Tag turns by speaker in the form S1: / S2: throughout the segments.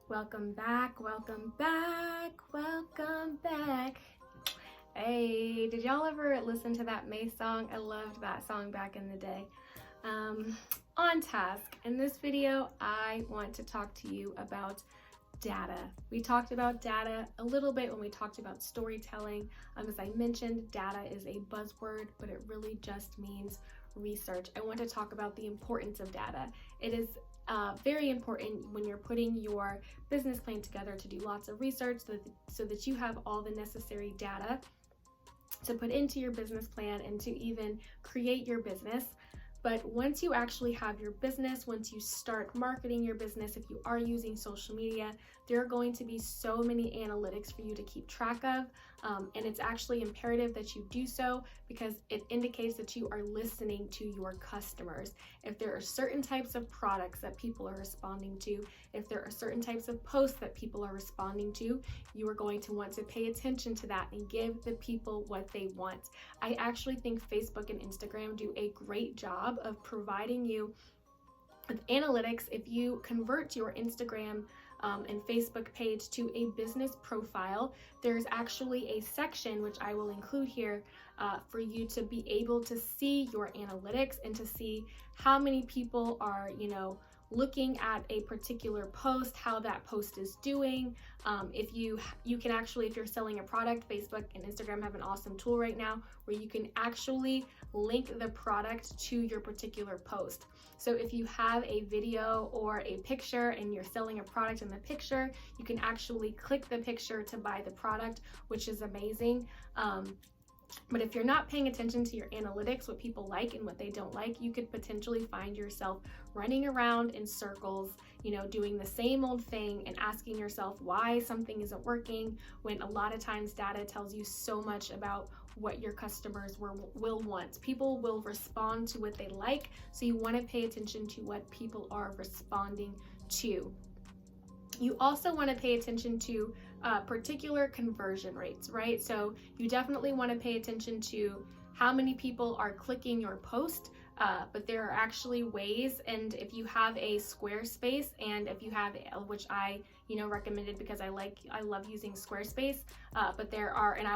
S1: Welcome back, welcome back, welcome back. Hey, did y'all ever listen to that May song? I loved that song back in the day. On task. In this video, I want to talk to you about data. We talked about data a little bit when we talked about storytelling. As I mentioned, data is a buzzword, but it really just means research. I want to talk about the importance of data. It is very important when you're putting your business plan together to do lots of research so that you have all the necessary data to put into your business plan and to even create your business. But once you actually have your business, once you start marketing your business, if you are using social media, there are going to be so many analytics for you to keep track of. And it's actually imperative that you do so because it indicates that you are listening to your customers. If there are certain types of products that people are responding to, if there are certain types of posts that people are responding to, you are going to want to pay attention to that and give the people what they want. I actually think Facebook and Instagram do a great job of providing you with analytics. If you convert your Instagram and Facebook page to a business profile, there's actually a section, which I will include here, for you to be able to see your analytics and to see how many people are, looking at a particular post, how that post is doing. If you can actually, if you're selling a product, Facebook and Instagram have an awesome tool right now where you can actually link the product to your particular post. So if you have a video or a picture and you're selling a product in the picture, you can actually click the picture to buy the product, which is amazing. But if you're not paying attention to your analytics, what people like and what they don't like, you could potentially find yourself running around in circles, doing the same old thing and asking yourself why something isn't working, when a lot of times data tells you so much about what your customers will want. People will respond to what they like, so you want to pay attention to what people are responding to. You also want to pay attention to particular conversion rates, right? So you definitely want to pay attention to how many people are clicking your post, but there are actually ways, and if you have a Squarespace, and if you have, which I recommended because I love using Squarespace, but there are, and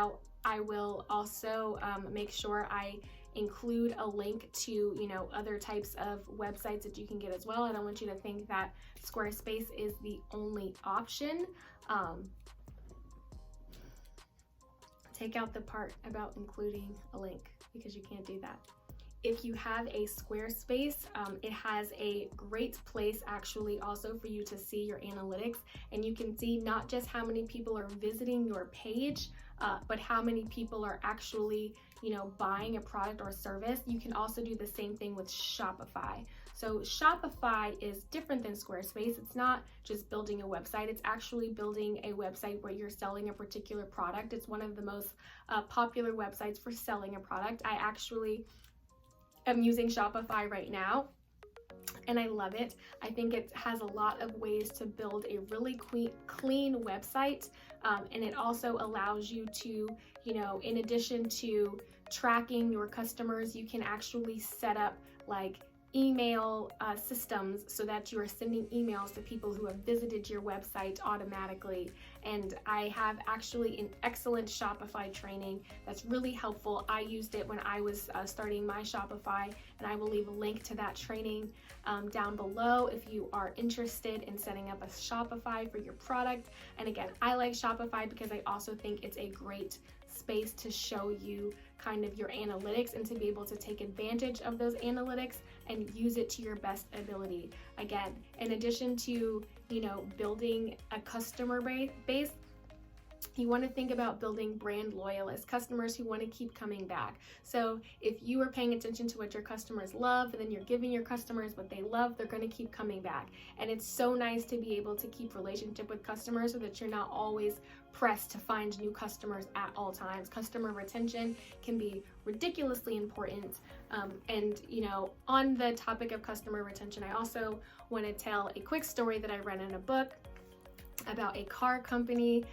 S1: I will also make sure I include a link to other types of websites that you can get as well. I don't want you to think that Squarespace is the only option. Take out the part about including a link because you can't do that. If you have a Squarespace, it has a great place actually also for you to see your analytics, and you can see not just how many people are visiting your page, but how many people are actually buying a product or service. You can also do the same thing with Shopify. So Shopify is different than Squarespace. It's not just building a website, it's actually building a website where you're selling a particular product. It's one of the most popular websites for selling a product. I actually am using Shopify right now, and I love it. I think it has a lot of ways to build a really clean website, and it also allows you to, in addition to tracking your customers, you can actually set up like email systems so that you are sending emails to people who have visited your website automatically. And I have actually an excellent Shopify training that's really helpful. I used it when I was starting my Shopify, and I will leave a link to that training down below if you are interested in setting up a Shopify for your product. And again, I like Shopify because I also think it's a great space to show you kind of your analytics and to be able to take advantage of those analytics and use it to your best ability. Again, in addition to, building a customer base, you want to think about building brand loyalists, customers who want to keep coming back. So if you are paying attention to what your customers love, and then you're giving your customers what they love, they're going to keep coming back. And it's so nice to be able to keep relationship with customers so that you're not always pressed to find new customers at all times. Customer retention can be ridiculously important. And on the topic of customer retention, I also want to tell a quick story that I read in a book. about a car company.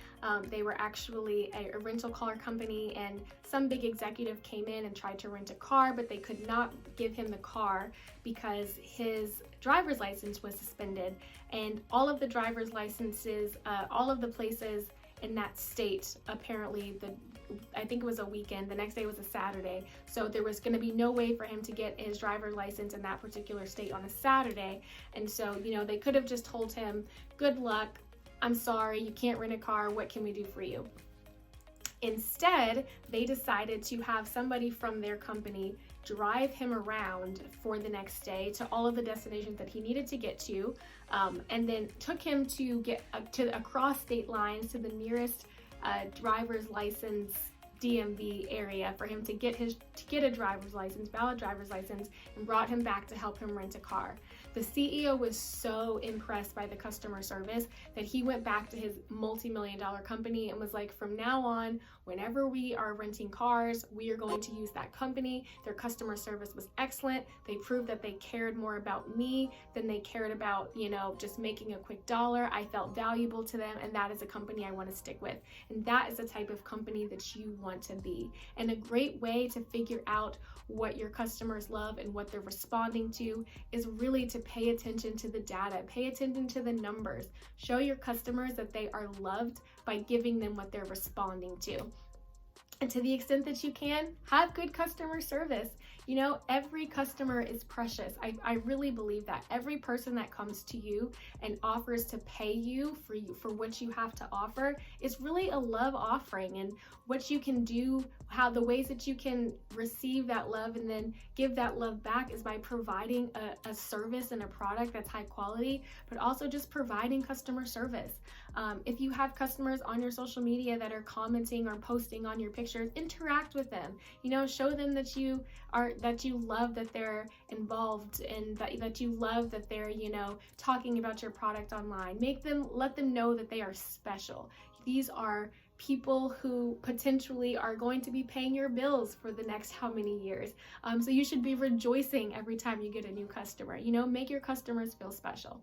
S1: They were actually a rental car company, and some big executive came in and tried to rent a car, but they could not give him the car because his driver's license was suspended. And all of the driver's licenses, all of the places in that state, apparently I think it was a weekend, the next day was a Saturday, so there was going to be no way for him to get his driver's license in that particular state on a Saturday. And so, you know, they could have just told him, good luck, I'm sorry, you can't rent a car, what can we do for you? Instead, they decided to have somebody from their company drive him around for the next day to all of the destinations that he needed to get to, and then took him to get across state lines to the nearest driver's license DMV area for him to get a driver's license, valid driver's license, and brought him back to help him rent a car. The CEO was so impressed by the customer service that he went back to his multi-million-dollar company and was like, from now on, whenever we are renting cars, we are going to use that company. Their customer service was excellent. They proved that they cared more about me than they cared about, you know, just making a quick dollar. I felt valuable to them, and that is a company I want to stick with. And that is the type of company that you want to be. And a great way to figure out what your customers love and what they're responding to is really to pay attention to the data, pay attention to the numbers. Show your customers that they are loved by giving them what they're responding to. And to the extent that you can, have good customer service. You know, every customer is precious. I really believe that. Every person that comes to you and offers to pay you for what you have to offer is really a love offering. And what you can do, how the ways that you can receive that love and then give that love back is by providing a service and a product that's high quality, but also just providing customer service. If you have customers on your social media that are commenting or posting on your pictures, interact with them. You know, show them that you love that they're involved and that you love that they're, you know, talking about your product online. Let them know that they are special. These are people who potentially are going to be paying your bills for the next how many years. So you should be rejoicing every time you get a new customer. You know, make your customers feel special.